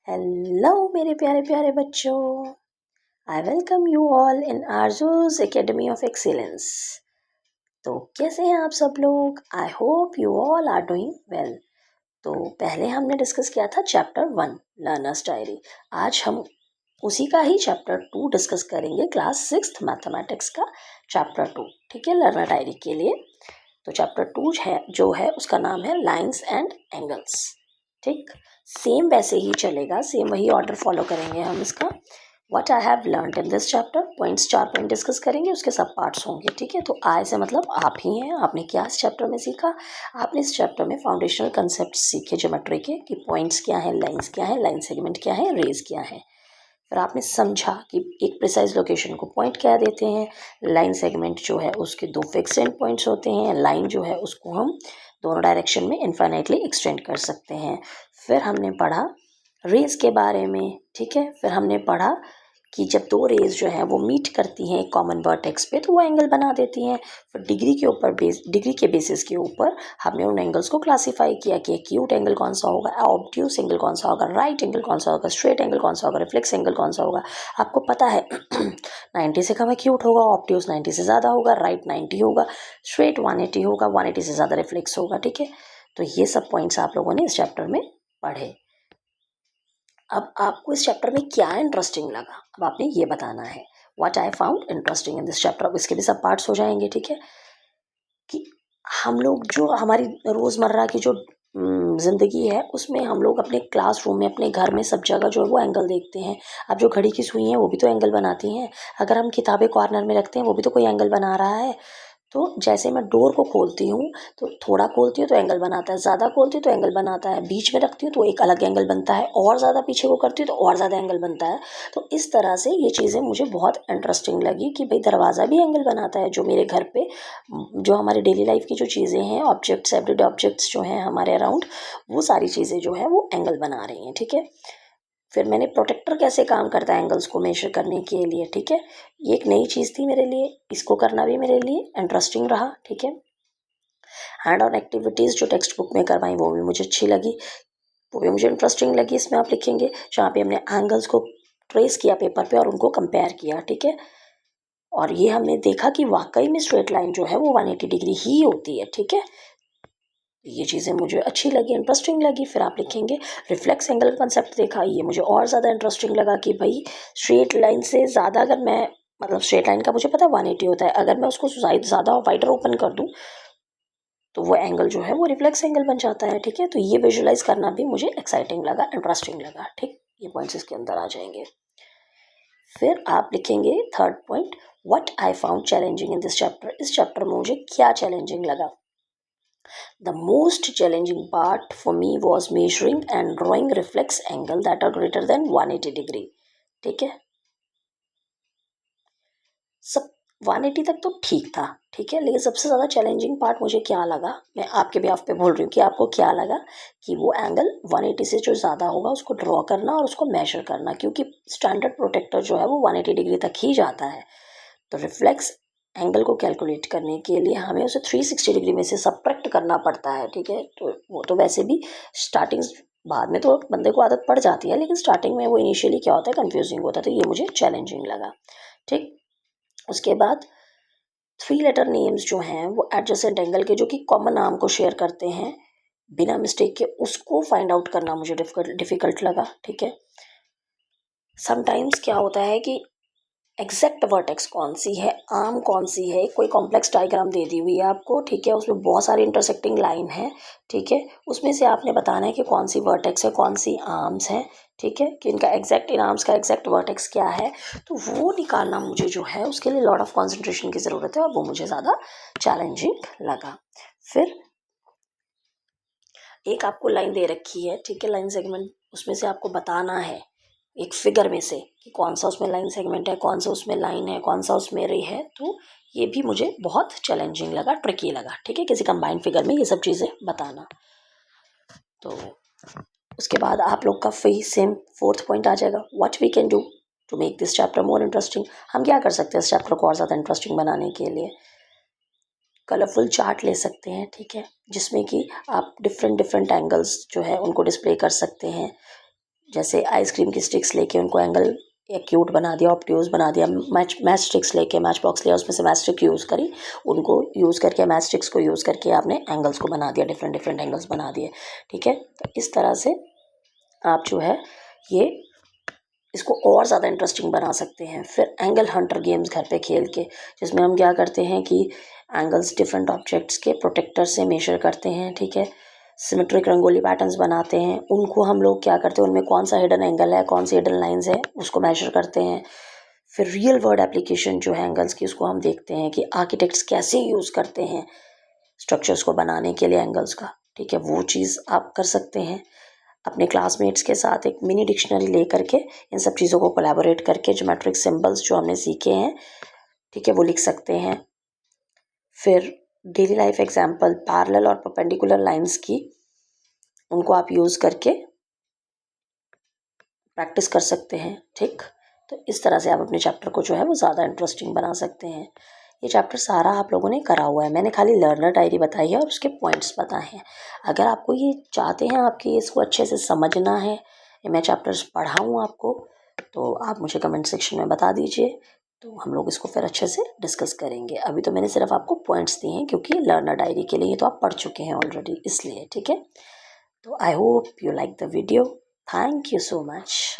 Hello मेरे प्यारे प्यारे बच्चों, I welcome you all in Aarzoo's academy of excellence. तो कैसे हैं आप सब लोग? I hope you all are doing well. तो पहले हमने डिस्कस किया था चैप्टर 1 लर्नर्स डायरी। आज हम उसी का ही चैप्टर 2 डिस्कस करेंगे, क्लास 6th मैथमेटिक्स का चैप्टर 2। ठीक है, लर्नर डायरी के लिए। तो चैप्टर 2 है जो है उसका नाम है लाइन्स एंड एंगल्स। ठीक, सेम वैसे ही चलेगा, सेम वही ऑर्डर फॉलो करेंगे हम इसका। What I have learned in this chapter, points 4 point discuss करेंगे, उसके सब पार्ट्स होंगे। ठीक है, तो आई से मतलब आप ही हैं। आपने क्या इस चैप्टर में सीखा? आपने इस चैप्टर में फाउंडेशनल कंसेप्ट सीखे ज्योमेट्री के, कि पॉइंट्स क्या है, लाइंस क्या है, लाइन सेगमेंट क्या है, रेज क्या है। फिर आपने समझा कि एक प्रिसाइज लोकेशन को पॉइंट कह देते हैं, लाइन सेगमेंट जो है उसके 2 फिक्स एंड पॉइंट्स होते हैं, लाइन जो है उसको हम दोनों डायरेक्शन में इनफाइनाइटली एक्सटेंड कर सकते हैं। फिर हमने पढ़ा रेज के बारे में। ठीक है, फिर हमने पढ़ा कि जब 2 रेज जो है वो मीट करती हैं एक कॉमन वर्टेक्स पे तो वो एंगल बना देती हैं। फिर डिग्री के बेसिस के ऊपर हमने उन एंगल्स को क्लासीफाई किया कि एक्यूट एंगल कौन सा होगा, ऑब्ट्यूस एंगल कौन सा होगा, राइट एंगल कौन सा होगा, स्ट्रेट एंगल कौन सा होगा, रिफ्लेक्स एंगल कौन सा होगा। आपको पता है 90 से कम एक्यूट होगा, ऑब्ट्यूस 90 से ज़्यादा होगा, राइट 90 होगा, स्ट्रेट 180 होगा, 180 से ज़्यादा रिफ्लेक्स होगा। ठीक है, तो ये सब पॉइंट्स आप लोगों ने इस चैप्टर में पढ़े। अब आपको इस चैप्टर में क्या इंटरेस्टिंग लगा, अब आपने ये बताना है। What I found interesting in this chapter. अब इसके भी सब पार्ट्स हो जाएंगे। ठीक है, कि हम लोग जो हमारी रोज़मर्रा की जो ज़िंदगी है उसमें हम लोग अपने क्लासरूम में, अपने घर में, सब जगह जो है वो एंगल देखते हैं। अब जो घड़ी की सुई है वो भी तो एंगल बनाती हैं। अगर हम किताबें कॉर्नर में रखते हैं वो भी तो कोई एंगल बना रहा है। तो जैसे मैं डोर को खोलती हूँ तो थोड़ा खोलती हूँ तो एंगल बनाता है, ज़्यादा खोलती हूँ तो एंगल बनाता है, बीच में रखती हूँ तो एक अलग एंगल बनता है, और ज़्यादा पीछे को करती हूँ तो और ज़्यादा एंगल बनता है। तो इस तरह से ये चीज़ें मुझे बहुत इंटरेस्टिंग लगी कि भाई दरवाज़ा भी एंगल बनाता है। जो मेरे घर पे जो हमारी डेली लाइफ की जो चीज़ें हैं, ऑब्जेक्ट्स, एवरीडे ऑब्जेक्ट्स जो हैं हमारे अराउंड, वो सारी चीज़ें जो हैं वो एंगल बना रही हैं। ठीक है, फिर मैंने प्रोटेक्टर कैसे काम करता है एंगल्स को मेजर करने के लिए। ठीक है, ये एक नई चीज़ थी मेरे लिए, इसको करना भी मेरे लिए इंटरेस्टिंग रहा। ठीक है, हैंड ऑन एक्टिविटीज़ जो टेक्स्ट बुक में करवाई वो भी मुझे अच्छी लगी, वो भी मुझे इंटरेस्टिंग लगी। इसमें आप लिखेंगे जहाँ पे हमने एंगल्स को ट्रेस किया पेपर पे और उनको कंपेयर किया। ठीक है, और ये हमने देखा कि वाकई में स्ट्रेट लाइन जो है वो 180 डिग्री ही होती है। ठीक है, ये चीज़ें मुझे अच्छी लगी, इंटरेस्टिंग लगी। फिर आप लिखेंगे रिफ्लेक्स एंगल कंसेप्ट देखा, ये मुझे और ज़्यादा इंटरेस्टिंग लगा कि भाई स्ट्रेट लाइन से ज़्यादा अगर मैं, मतलब स्ट्रेट लाइन का मुझे पता है 180 होता है, अगर मैं उसको ज़्यादा वाइडर ओपन कर दूँ तो वो एंगल जो है वो रिफ्लेक्स एंगल बन जाता है। ठीक है, तो ये विजुलाइज करना भी मुझे एक्साइटिंग लगा, इंटरेस्टिंग लगा। ठीक, ये पॉइंट्स इसके अंदर आ जाएंगे। फिर आप लिखेंगे third point, what I found challenging in this chapter. इस चैप्टर में मुझे क्या चैलेंजिंग लगा। The most challenging part for me was measuring and drawing reflex angle that are greater than 180 degree. ठीक है, सब 180 तक तो ठीक था। ठीक है, लेकिन सबसे ज़्यादा चैलेंजिंग पार्ट मुझे क्या लगा, मैं आपके भी आप पे बोल रही हूँ कि आपको क्या लगा, कि वो एंगल 180 से जो ज़्यादा होगा उसको ड्रॉ करना और उसको मेजर करना, क्योंकि स्टैंडर्ड प्रोटेक्टर जो है वो 180 डिग्री तक ही जाता है। तो रिफ्लेक्स एंगल को कैलकुलेट करने के लिए हमें उसे 360 डिग्री में से सब्ट्रैक्ट करना पड़ता है। ठीक है, तो वो तो वैसे भी स्टार्टिंग, बाद में तो बंदे को आदत पड़ जाती है, लेकिन स्टार्टिंग में वो इनिशियली क्या होता है, कंफ्यूजिंग होता है। तो ये मुझे चैलेंजिंग लगा। ठीक, उसके बाद 3 लेटर नेम्स जो हैं वो एडजेसेंट एंगल के, जो कि कॉमन नाम को शेयर करते हैं बिना मिस्टेक के, उसको फाइंड आउट करना मुझे डिफिकल्ट लगा। ठीक है, समटाइम्स क्या होता है कि एग्जैक्ट वर्टेक्स कौन सी है, आर्म कौन सी है, कोई कॉम्प्लेक्स डायग्राम दे दी हुई है आपको। ठीक है, उसमें बहुत सारी इंटरसेक्टिंग लाइन है। ठीक है, उसमें से आपने बताना है कि कौन सी वर्टेक्स है, कौन सी आर्म्स है। ठीक है, कि इनका एग्जैक्ट, इन आर्म्स का एग्जैक्ट वर्टेक्स क्या है, तो वो निकालना मुझे जो है उसके लिए लॉट ऑफ कॉन्सेंट्रेशन की ज़रूरत है, और वो मुझे ज़्यादा चैलेंजिंग लगा। फिर एक आपको लाइन दे रखी है। ठीक है, लाइन सेगमेंट, उसमें से आपको बताना है एक फिगर में से कि कौन सा उसमें लाइन सेगमेंट है, कौन सा उसमें लाइन है, कौन सा उसमें रे है। तो ये भी मुझे बहुत चैलेंजिंग लगा, ट्रिकी लगा। ठीक है, किसी कंबाइंड फिगर में ये सब चीज़ें बताना। तो उसके बाद आप लोग का फिर सेम फोर्थ पॉइंट आ जाएगा, what we can do to make this chapter more interesting. हम क्या कर सकते हैं इस चैप्टर को और ज़्यादा इंटरेस्टिंग बनाने के लिए? कलरफुल चार्ट ले सकते हैं। ठीक है, जिसमें कि आप डिफरेंट डिफरेंट एंगल्स जो है उनको डिस्प्ले कर सकते हैं। जैसे आइसक्रीम की स्टिक्स लेके उनको एंगल एक्यूट बना दिया, ऑब्ट्यूज बना दिया, मैच स्टिक्स लेके मैच बॉक्स लिया, उसमें से मैच स्टिक यूज़ करी, उनको यूज़ करके मैच स्टिक्स को यूज़ करके आपने एंगल्स को बना दिया, डिफरेंट डिफरेंट एंगल्स बना दिए। ठीक है, तो इस तरह से आप जो है ये इसको और ज़्यादा इंटरेस्टिंग बना सकते हैं। फिर एंगल हंटर गेम्स घर पे खेल के, जिसमें हम क्या करते हैं कि एंगल्स डिफरेंट ऑब्जेक्ट्स के प्रोटेक्टर से मेजर करते हैं। ठीक है, सिमेट्रिक रंगोली पैटर्न्स बनाते हैं, उनको हम लोग क्या करते हैं, उनमें कौन सा हिडन एंगल है, कौन सी हिडन लाइंस है, उसको मेजर करते हैं। फिर रियल वर्ल्ड एप्लीकेशन जो है एंगल्स की, उसको हम देखते हैं कि आर्किटेक्ट्स कैसे यूज़ करते हैं स्ट्रक्चर्स को बनाने के लिए एंगल्स का। ठीक है, वो चीज़ आप कर सकते हैं। अपने क्लासमेट्स के साथ एक मिनी डिक्शनरी ले करके इन सब चीज़ों को कोलैबोरेट करके ज्योमेट्रिक सिंबल्स जो हमने सीखे हैं, ठीक है, वो लिख सकते हैं। फिर डेली लाइफ एग्जांपल पैरेलल और परपेंडिकुलर लाइंस की, उनको आप यूज़ करके प्रैक्टिस कर सकते हैं। ठीक, तो इस तरह से आप अपने चैप्टर को जो है वो ज़्यादा इंटरेस्टिंग बना सकते हैं। ये चैप्टर सारा आप लोगों ने करा हुआ है, मैंने खाली लर्नर डायरी बताई है और उसके पॉइंट्स बताए हैं। अगर आपको ये चाहते हैं आपकी इसको अच्छे से समझना है, ये मैं चैप्टर्स पढ़ाऊँ आपको, तो आप मुझे कमेंट सेक्शन में बता दीजिए, तो हम लोग इसको फिर अच्छे से डिस्कस करेंगे। अभी तो मैंने सिर्फ आपको पॉइंट्स दिए हैं क्योंकि लर्नर डायरी के लिए ये तो आप पढ़ चुके हैं ऑलरेडी, इसलिए। ठीक है, तो आई hope you like the video. Thank you so much.